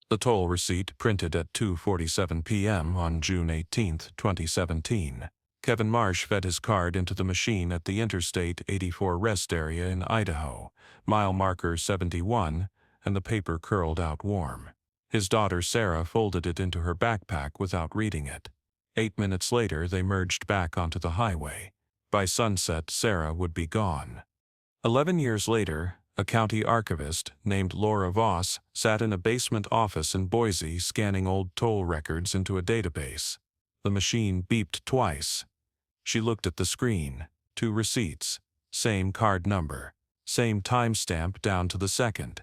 The toll receipt printed at 2:47 p.m. on June 18, 2017. Kevin Marsh fed his card into the machine at the Interstate 84 rest area in Idaho, mile marker 71, and the paper curled out warm. His daughter Sarah folded it into her backpack without reading it. 8 minutes later, they merged back onto the highway. By sunset, Sarah would be gone. 11 years later, a county archivist named Laura Voss sat in a basement office in Boise scanning old toll records into a database. The machine beeped twice. She looked at the screen. 2 receipts. Same card number. Same timestamp down to the second.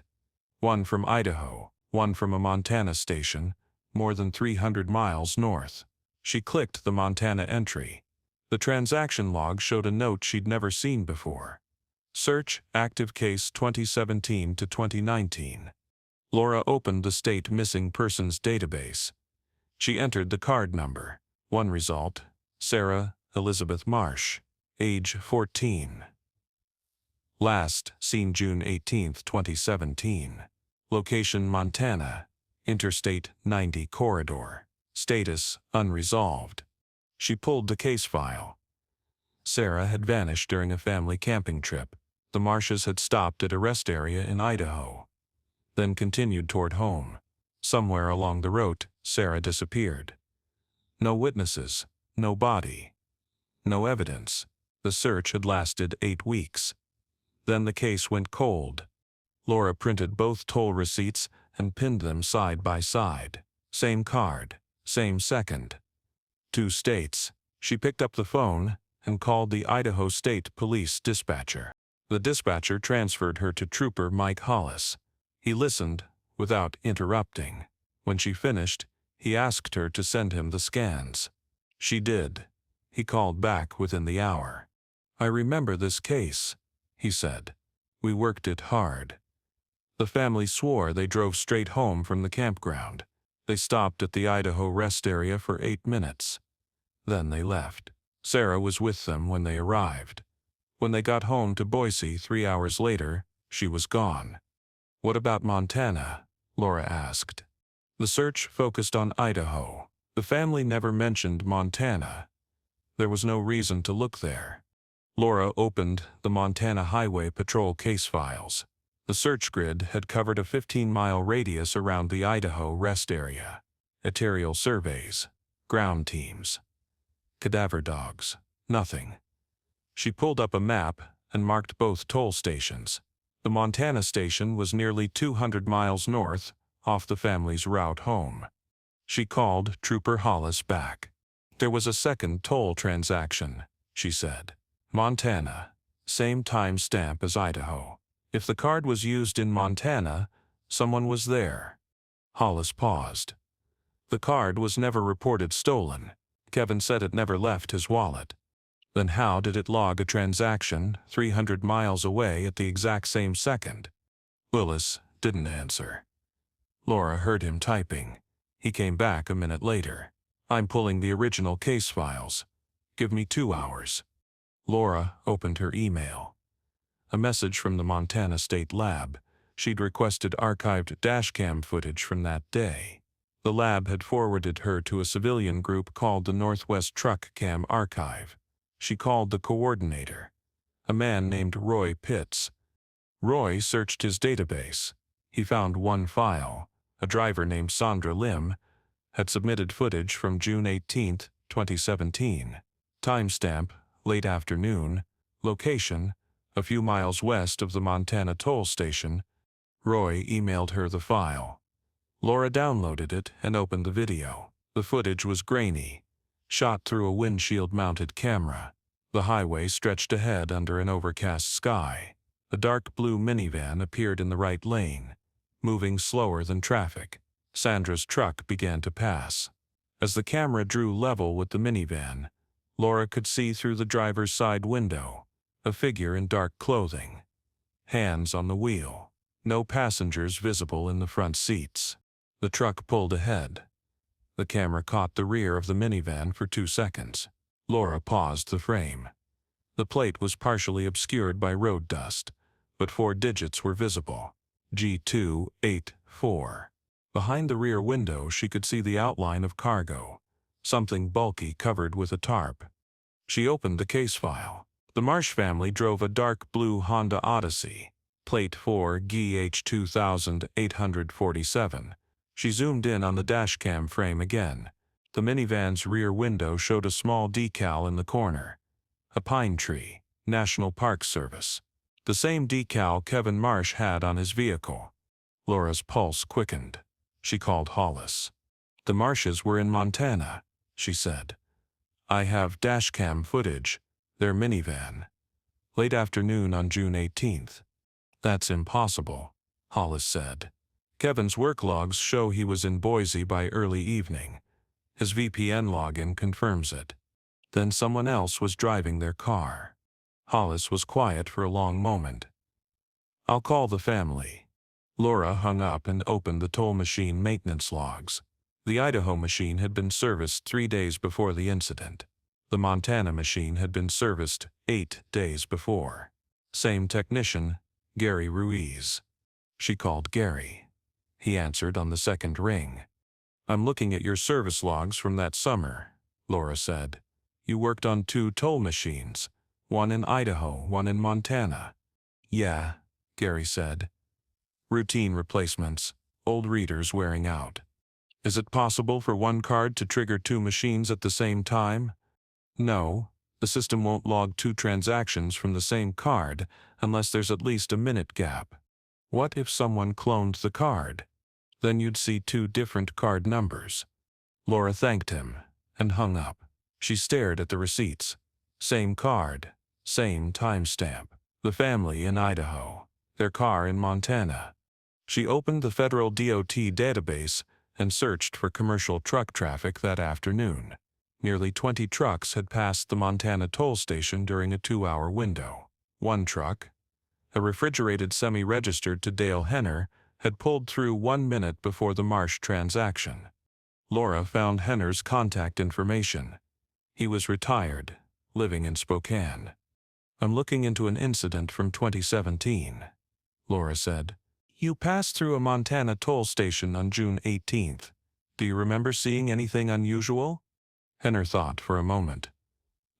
One from Idaho, one from a Montana station, more than 300 miles north. She clicked the Montana entry. The transaction log showed a note she'd never seen before. Search active case 2017 to 2019. Laura opened the state missing persons database. She entered the card number. One result, Sarah Elizabeth Marsh, age 14. Last seen June 18, 2017. Location Montana, Interstate 90 corridor. Status unresolved. She pulled the case file. Sarah had vanished during a family camping trip. The Marshes had stopped at a rest area in Idaho, then continued toward home. Somewhere along the route, Sarah disappeared. No witnesses, no body, no evidence. The search had lasted 8 weeks. Then the case went cold. Laura printed both toll receipts and pinned them side by side. Same card, same second. 2 states. She picked up the phone and called the Idaho State Police dispatcher. The dispatcher transferred her to Trooper Mike Hollis. He listened without interrupting. When she finished, he asked her to send him the scans. She did. He called back within the hour. "I remember this case," he said. "We worked it hard." The family swore they drove straight home from the campground. They stopped at the Idaho rest area for 8 minutes. Then they left. Sarah was with them when they arrived. When they got home to Boise 3 hours later, she was gone. "What about Montana?" Laura asked. The search focused on Idaho. The family never mentioned Montana. There was no reason to look there. Laura opened the Montana Highway Patrol case files. The search grid had covered a 15-mile radius around the Idaho rest area. Aerial surveys, ground teams, cadaver dogs, nothing. She pulled up a map and marked both toll stations. The Montana station was nearly 200 miles north, off the family's route home. She called Trooper Hollis back. "There was a second toll transaction," she said. "Montana, same time stamp as Idaho. If the card was used in Montana, someone was there." Hollis paused. "The card was never reported stolen. Kevin said it never left his wallet." "Then how did it log a transaction 300 miles away at the exact same second?" Willis didn't answer. Laura heard him typing. He came back a minute later. "I'm pulling the original case files. Give me 2 hours." Laura opened her email. A message from the Montana State Lab. She'd requested archived dashcam footage from that day. The lab had forwarded her to a civilian group called the Northwest Truck Cam Archive. She called the coordinator, a man named Roy Pitts. Roy searched his database. He found one file. A driver named Sandra Lim had submitted footage from June 18, 2017. Timestamp, late afternoon. Location, a few miles west of the Montana toll station. Roy emailed her the file. Laura downloaded it and opened the video. The footage was grainy, shot through a windshield-mounted camera. The highway stretched ahead under an overcast sky. A dark blue minivan appeared in the right lane, moving slower than traffic. Sandra's truck began to pass. As the camera drew level with the minivan, Laura could see through the driver's side window, a figure in dark clothing. Hands on the wheel. No passengers visible in the front seats. The truck pulled ahead. The camera caught the rear of the minivan for 2 seconds. Laura paused the frame. The plate was partially obscured by road dust, but 4 digits were visible. G284. Behind the rear window she could see the outline of cargo, something bulky covered with a tarp. She opened the case file. The Marsh family drove a dark blue Honda Odyssey, plate 4GH2847. She zoomed in on the dashcam frame again. The minivan's rear window showed a small decal in the corner. A pine tree, National Park Service. The same decal Kevin Marsh had on his vehicle. Laura's pulse quickened. She called Hollis. "The Marshes were in Montana," she said. "I have dashcam footage. Their minivan. Late afternoon on June 18th. "That's impossible," Hollis said. "Kevin's work logs show he was in Boise by early evening. His VPN login confirms it. Then someone else was driving their car." Hollis was quiet for a long moment. "I'll call the family." Laura hung up and opened the toll machine maintenance logs. The Idaho machine had been serviced 3 days before the incident. The Montana machine had been serviced 8 days before. Same technician, Gary Ruiz. She called Gary. He answered on the second ring. "I'm looking at your service logs from that summer," Laura said. "You worked on 2 toll machines, one in Idaho, one in Montana." "Yeah," Gary said. "Routine replacements, old readers wearing out." "Is it possible for one card to trigger 2 machines at the same time?" "No, the system won't log 2 transactions from the same card unless there's at least a minute gap." "What if someone cloned the card? Then you'd see 2 different card numbers." Laura thanked him and hung up. She stared at the receipts. Same card, same timestamp. The family in Idaho, their car in Montana. She opened the federal DOT database and searched for commercial truck traffic that afternoon. Nearly 20 trucks had passed the Montana toll station during a 2-hour window. One truck, a refrigerated semi-registered to Dale Henner, had pulled through 1 minute before the Marsh transaction. Laura found Henner's contact information. He was retired, living in Spokane. "I'm looking into an incident from 2017, Laura said. "You passed through a Montana toll station on June 18th. Do you remember seeing anything unusual?" Henner thought for a moment.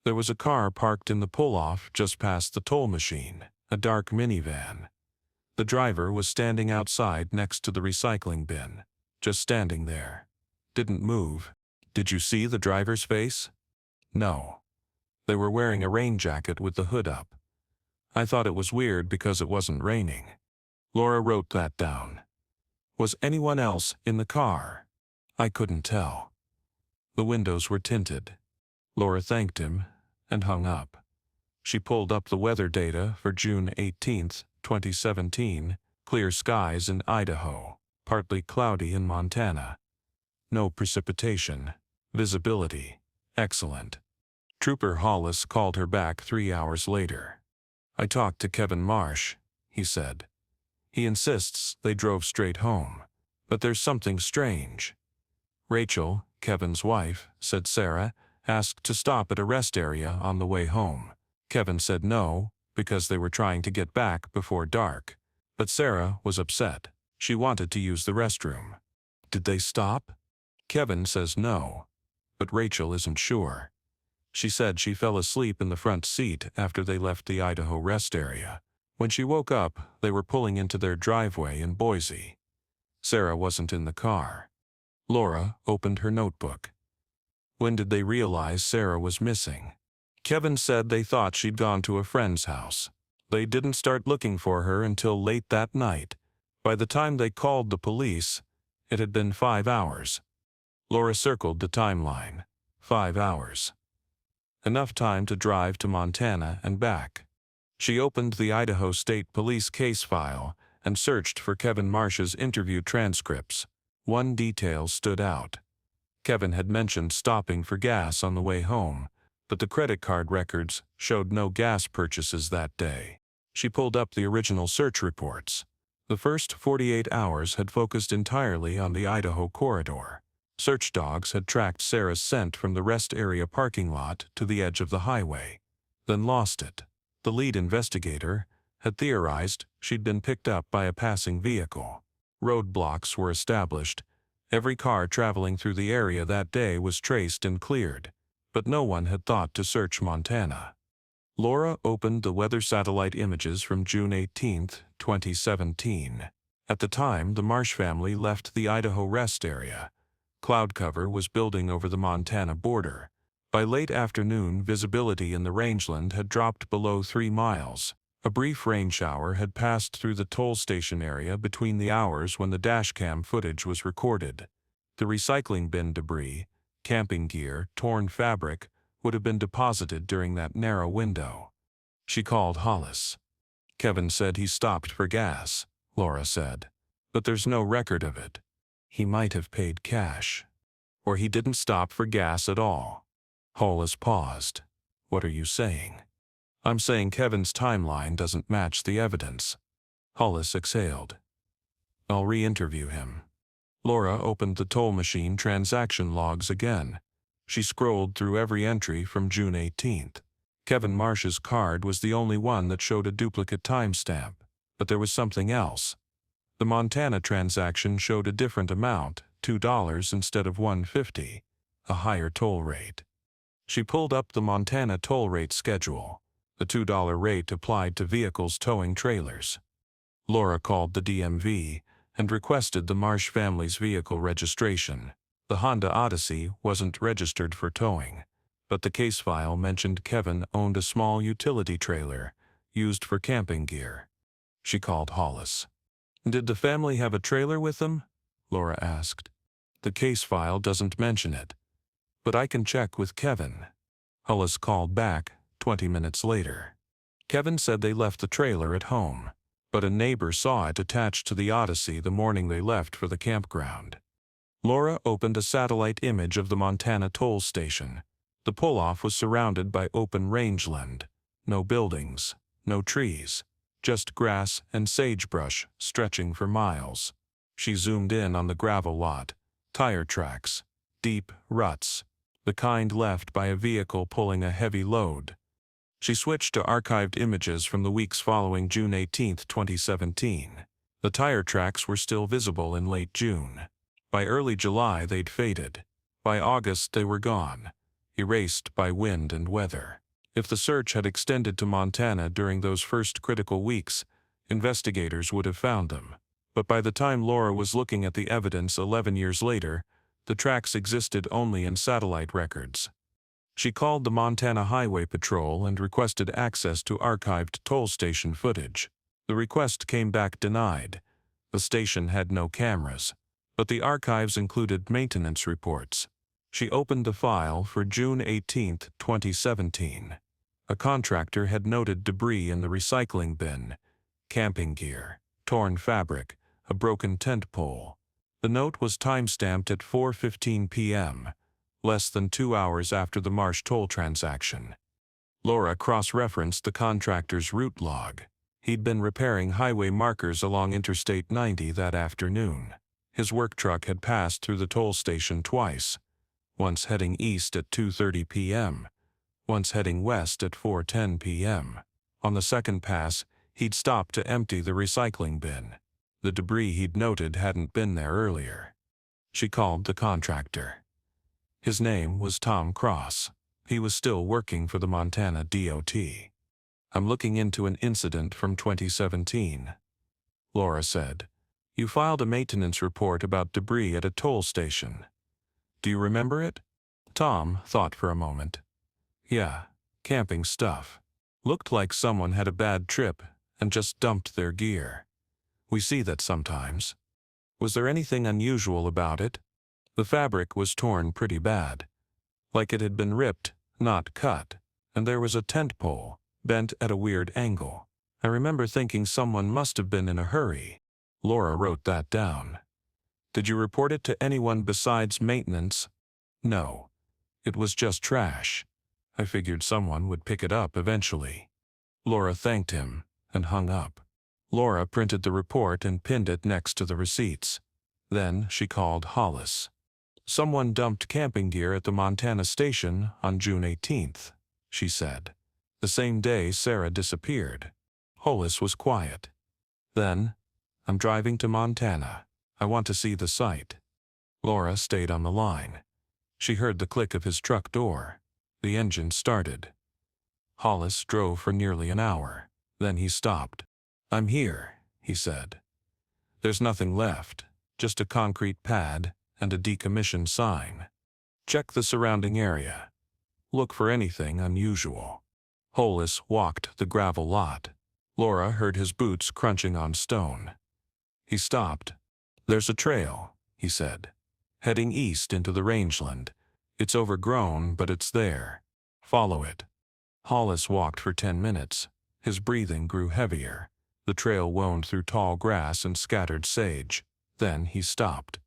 "There was a car parked in the pull-off just past the toll machine, a dark minivan. The driver was standing outside next to the recycling bin, just standing there. Didn't move." "Did you see the driver's face?" "No. They were wearing a rain jacket with the hood up. I thought it was weird because it wasn't raining." Laura wrote that down. "Was anyone else in the car?" "I couldn't tell. The windows were tinted." Laura thanked him and hung up. She pulled up the weather data for June 18th, 2017, clear skies in Idaho, partly cloudy in Montana. No precipitation. Visibility excellent. Trooper Hollis called her back 3 hours later. "I talked to Kevin Marsh," he said. "He insists they drove straight home, but there's something strange. Rachel, Kevin's wife, said Sarah, asked to stop at a rest area on the way home. Kevin said no, because they were trying to get back before dark. But Sarah was upset. She wanted to use the restroom." "Did they stop?" "Kevin says no, but Rachel isn't sure. She said she fell asleep in the front seat after they left the Idaho rest area. When she woke up, they were pulling into their driveway in Boise. Sarah wasn't in the car." Laura opened her notebook. "When did they realize Sarah was missing?" "Kevin said they thought she'd gone to a friend's house. They didn't start looking for her until late that night. By the time they called the police, it had been 5 hours." Laura circled the timeline. 5 hours. Enough time to drive to Montana and back. She opened the Idaho State Police case file and searched for Kevin Marsh's interview transcripts. One detail stood out. Kevin had mentioned stopping for gas on the way home, but the credit card records showed no gas purchases that day. She pulled up the original search reports. The first 48 hours had focused entirely on the Idaho corridor. Search dogs had tracked Sarah's scent from the rest area parking lot to the edge of the highway, then lost it. The lead investigator had theorized she'd been picked up by a passing vehicle. Roadblocks were established. Every car traveling through the area that day was traced and cleared, but no one had thought to search Montana. Laura opened the weather satellite images from June 18, 2017. At the time, the Marsh family left the Idaho rest area. Cloud cover was building over the Montana border. By late afternoon, visibility in the rangeland had dropped below 3 miles. A brief rain shower had passed through the toll station area between the hours when the dashcam footage was recorded. The recycling bin debris, camping gear, torn fabric, would have been deposited during that narrow window. She called Hollis. Kevin said he stopped for gas, Laura said. But there's no record of it. He might have paid cash. Or he didn't stop for gas at all. Hollis paused. What are you saying? I'm saying Kevin's timeline doesn't match the evidence. Hollis exhaled. I'll re-interview him. Laura opened the toll machine transaction logs again. She scrolled through every entry from June 18th. Kevin Marsh's card was the only one that showed a duplicate timestamp, but there was something else. The Montana transaction showed a different amount, $2 instead of $1.50, a higher toll rate. She pulled up the Montana toll rate schedule. The $2 rate applied to vehicles towing trailers. Laura called the DMV and requested the Marsh family's vehicle registration. The Honda Odyssey wasn't registered for towing, but the case file mentioned Kevin owned a small utility trailer used for camping gear. She called Hollis. Did the family have a trailer with them? Laura asked. The case file doesn't mention it, but I can check with Kevin. Hollis called back 20 minutes later. Kevin said they left the trailer at home, but a neighbor saw it attached to the Odyssey the morning they left for the campground. Laura opened a satellite image of the Montana toll station. The pull-off was surrounded by open rangeland. No buildings, no trees, just grass and sagebrush stretching for miles. She zoomed in on the gravel lot, tire tracks, deep ruts, the kind left by a vehicle pulling a heavy load. She switched to archived images from the weeks following June 18, 2017. The tire tracks were still visible in late June. By early July, they'd faded. By August, they were gone, erased by wind and weather. If the search had extended to Montana during those first critical weeks, investigators would have found them. But by the time Laura was looking at the evidence 11 years later, the tracks existed only in satellite records. She called the Montana Highway Patrol and requested access to archived toll station footage. The request came back denied. The station had no cameras, but the archives included maintenance reports. She opened the file for June 18, 2017. A contractor had noted debris in the recycling bin, camping gear, torn fabric, a broken tent pole. The note was timestamped at 4:15 p.m., less than 2 hours after the Marsh toll transaction. Laura cross-referenced the contractor's route log. He'd been repairing highway markers along Interstate 90 that afternoon. His work truck had passed through the toll station twice, once heading east at 2:30 p.m., once heading west at 4:10 p.m. On the second pass, he'd stopped to empty the recycling bin. The debris he'd noted hadn't been there earlier. She called the contractor. His name was Tom Cross. He was still working for the Montana DOT. I'm looking into an incident from 2017. Laura said, You filed a maintenance report about debris at a toll station. Do you remember it? Tom thought for a moment. Yeah, camping stuff. Looked like someone had a bad trip and just dumped their gear. We see that sometimes. Was there anything unusual about it? The fabric was torn pretty bad, like it had been ripped, not cut, and there was a tent pole, bent at a weird angle. I remember thinking someone must have been in a hurry. Laura wrote that down. Did you report it to anyone besides maintenance? No. It was just trash. I figured someone would pick it up eventually. Laura thanked him and hung up. Laura printed the report and pinned it next to the receipts. Then she called Hollis. Someone dumped camping gear at the Montana station on June 18th, she said. The same day Sarah disappeared. Hollis was quiet. Then, I'm driving to Montana. I want to see the site. Laura stayed on the line. She heard the click of his truck door. The engine started. Hollis drove for nearly an hour. Then he stopped. I'm here, he said. There's nothing left, just a concrete pad and a decommissioned sign. Check the surrounding area. Look for anything unusual. Hollis walked the gravel lot. Laura heard his boots crunching on stone. He stopped. There's a trail, he said, heading east into the rangeland. It's overgrown, but it's there. Follow it. Hollis walked for 10 minutes. His breathing grew heavier. The trail wound through tall grass and scattered sage. Then he stopped.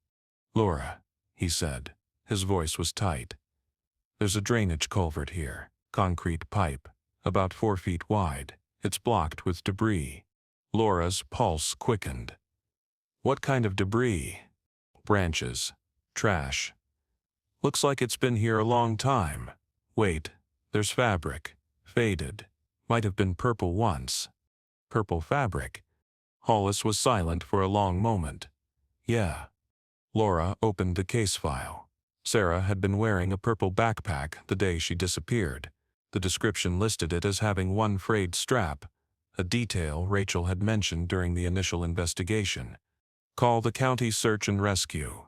Laura, he said. His voice was tight. There's a drainage culvert here, concrete pipe, about 4 feet wide. It's blocked with debris. Laura's pulse quickened. What kind of debris? Branches. Trash. Looks like it's been here a long time. Wait, there's fabric. Faded. Might have been purple once. Purple fabric. Hollis was silent for a long moment. Yeah. Laura opened the case file. Sarah had been wearing a purple backpack the day she disappeared. The description listed it as having one frayed strap, a detail Rachel had mentioned during the initial investigation. Call the county search and rescue,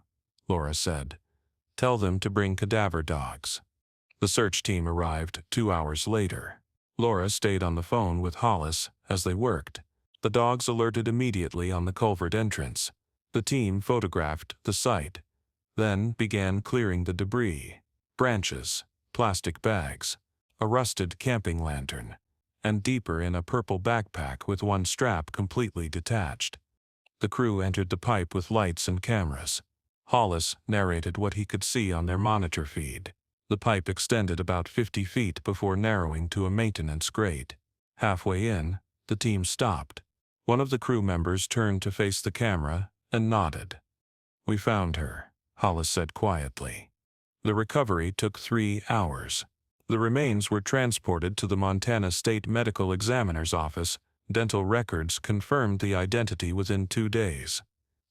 Laura said. Tell them to bring cadaver dogs. The search team arrived 2 hours later. Laura stayed on the phone with Hollis as they worked. The dogs alerted immediately on the culvert entrance. The team photographed the site, then began clearing the debris, branches, plastic bags, a rusted camping lantern, and deeper in a purple backpack with one strap completely detached. The crew entered the pipe with lights and cameras. Hollis narrated what he could see on their monitor feed. The pipe extended about 50 feet before narrowing to a maintenance grate. Halfway in, the team stopped. One of the crew members turned to face the camera and nodded. We found her, Hollis said quietly. The recovery took 3 hours. The remains were transported to the Montana State Medical Examiner's office. Dental records confirmed the identity within 2 days.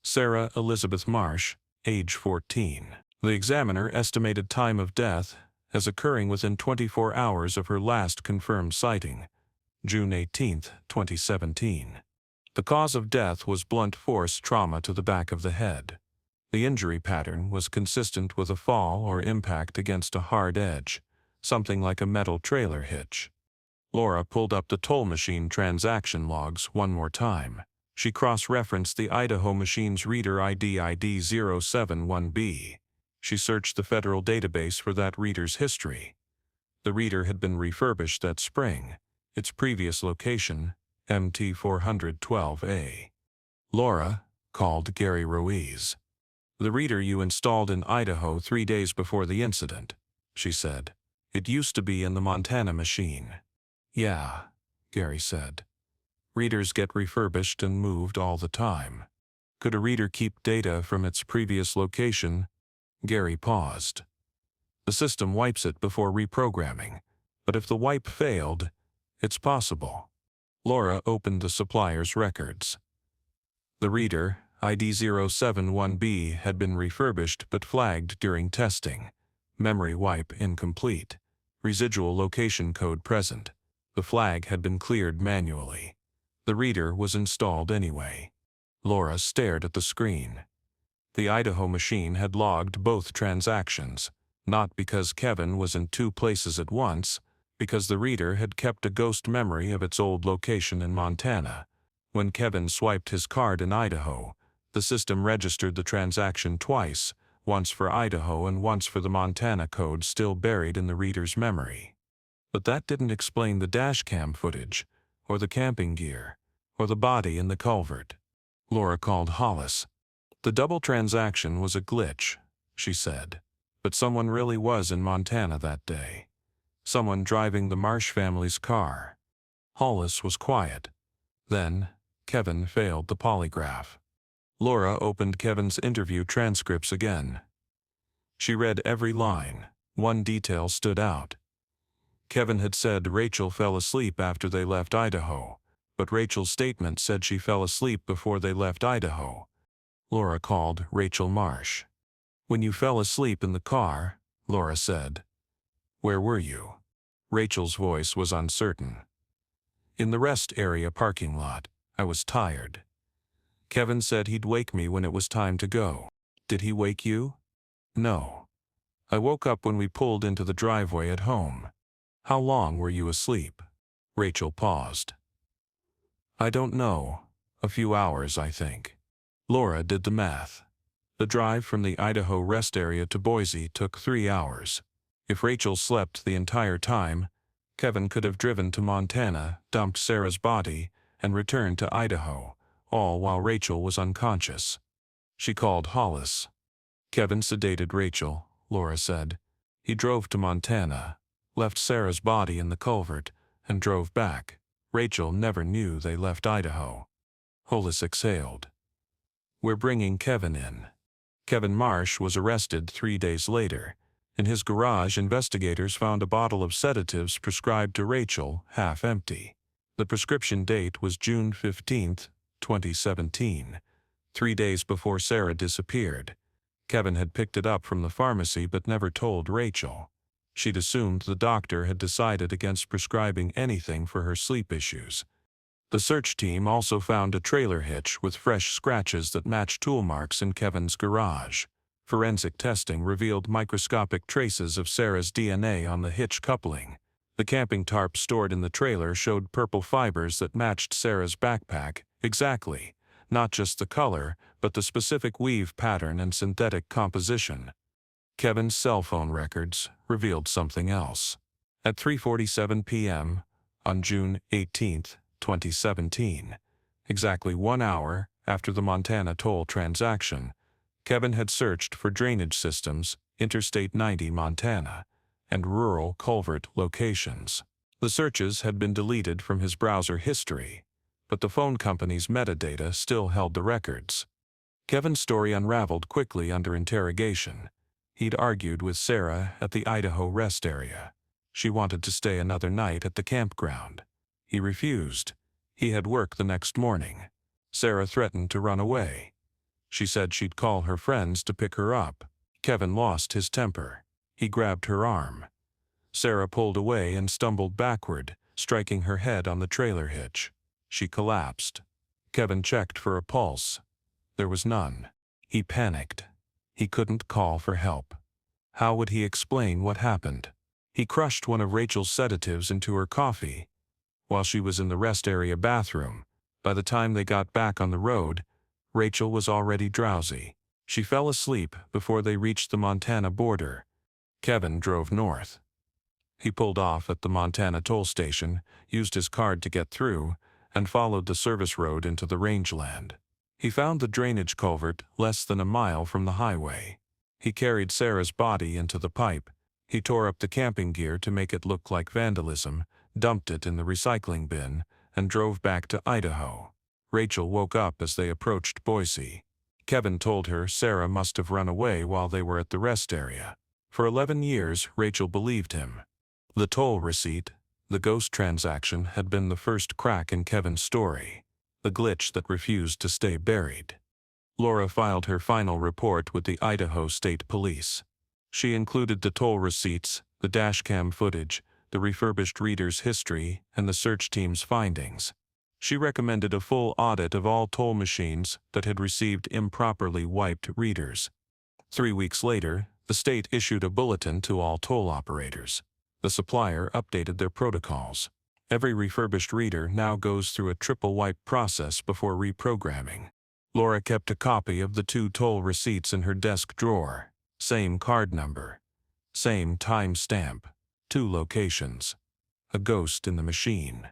Sarah Elizabeth Marsh, age 14. The examiner estimated time of death as occurring within 24 hours of her last confirmed sighting, June 18, 2017. The cause of death was blunt force trauma to the back of the head. The injury pattern was consistent with a fall or impact against a hard edge, something like a metal trailer hitch. Laura pulled up the toll machine transaction logs one more time. She cross-referenced the Idaho machine's reader ID ID071B. She searched the federal database for that reader's history. The reader had been refurbished that spring. Its previous location, MT412A. Laura called Gary Ruiz. The reader you installed in Idaho 3 days before the incident, she said. It used to be in the Montana machine. Yeah, Gary said. Readers get refurbished and moved all the time. Could a reader keep data from its previous location? Gary paused. The system wipes it before reprogramming, but if the wipe failed, it's possible. Laura opened the supplier's records. The reader, ID071B, had been refurbished but flagged during testing. Memory wipe incomplete. Residual location code present. The flag had been cleared manually. The reader was installed anyway. Laura stared at the screen. The Idaho machine had logged both transactions, not because Kevin was in 2 places at once, because the reader had kept a ghost memory of its old location in Montana. When Kevin swiped his card in Idaho, the system registered the transaction twice, once for Idaho and once for the Montana code still buried in the reader's memory. But that didn't explain the dashcam footage, or the camping gear, or the body in the culvert. Laura called Hollis. The double transaction was a glitch, she said, but someone really was in Montana that day. Someone driving the Marsh family's car. Hollis was quiet. Then, Kevin failed the polygraph. Laura opened Kevin's interview transcripts again. She read every line. One detail stood out. Kevin had said Rachel fell asleep after they left Idaho, but Rachel's statement said she fell asleep before they left Idaho. Laura called Rachel Marsh. "When you fell asleep in the car," Laura said. "Where were you?" Rachel's voice was uncertain. "In the rest area parking lot. I was tired. Kevin said he'd wake me when it was time to go." "Did he wake you?" "No. I woke up when we pulled into the driveway at home." "How long were you asleep?" Rachel paused. "I don't know. A few hours, I think." Laura did the math. The drive from the Idaho rest area to Boise took 3 hours. If Rachel slept the entire time, Kevin could have driven to Montana, dumped Sarah's body, and returned to Idaho, all while Rachel was unconscious. She called Hollis. "Kevin sedated Rachel," Laura said. "He drove to Montana, left Sarah's body in the culvert, and drove back. Rachel never knew they left Idaho." Hollis exhaled. "We're bringing Kevin in." Kevin Marsh was arrested 3 days later. In his garage, investigators found a bottle of sedatives prescribed to Rachel, half empty. The prescription date was June 15, 2017, 3 days before Sarah disappeared. Kevin had picked it up from the pharmacy but never told Rachel. She'd assumed the doctor had decided against prescribing anything for her sleep issues. The search team also found a trailer hitch with fresh scratches that matched tool marks in Kevin's garage. Forensic testing revealed microscopic traces of Sarah's DNA on the hitch coupling. The camping tarp stored in the trailer showed purple fibers that matched Sarah's backpack exactly, not just the color, but the specific weave pattern and synthetic composition. Kevin's cell phone records revealed something else. At 3:47 p.m. on June 18, 2017, exactly 1 hour after the Montana toll transaction, Kevin had searched for drainage systems, Interstate 90 Montana, and rural culvert locations. The searches had been deleted from his browser history, but the phone company's metadata still held the records. Kevin's story unraveled quickly under interrogation. He'd argued with Sarah at the Idaho rest area. She wanted to stay another night at the campground. He refused. He had work the next morning. Sarah threatened to run away. She said she'd call her friends to pick her up. Kevin lost his temper. He grabbed her arm. Sarah pulled away and stumbled backward, striking her head on the trailer hitch. She collapsed. Kevin checked for a pulse. There was none. He panicked. He couldn't call for help. How would he explain what happened? He crushed one of Rachel's sedatives into her coffee while she was in the rest area bathroom. By the time they got back on the road, Rachel was already drowsy. She fell asleep before they reached the Montana border. Kevin drove north. He pulled off at the Montana toll station, used his card to get through, and followed the service road into the rangeland. He found the drainage culvert less than a mile from the highway. He carried Sarah's body into the pipe. He tore up the camping gear to make it look like vandalism, dumped it in the recycling bin, and drove back to Idaho. Rachel woke up as they approached Boise. Kevin told her Sarah must have run away while they were at the rest area. For 11 years, Rachel believed him. The toll receipt, the ghost transaction, had been the first crack in Kevin's story, the glitch that refused to stay buried. Laura filed her final report with the Idaho State Police. She included the toll receipts, the dashcam footage, the refurbished reader's history, and the search team's findings. She recommended a full audit of all toll machines that had received improperly wiped readers. 3 weeks later, the state issued a bulletin to all toll operators. The supplier updated their protocols. Every refurbished reader now goes through a triple wipe process before reprogramming. Laura kept a copy of the 2 toll receipts in her desk drawer. Same card number. Same time stamp. 2 locations. A ghost in the machine.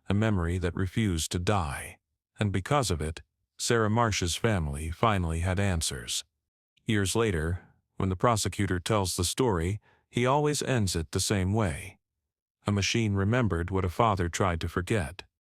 A memory that refused to die. And because of it, Sarah Marsh's family finally had answers. Years later, when the prosecutor tells the story, he always ends it the same way. A machine remembered what a father tried to forget.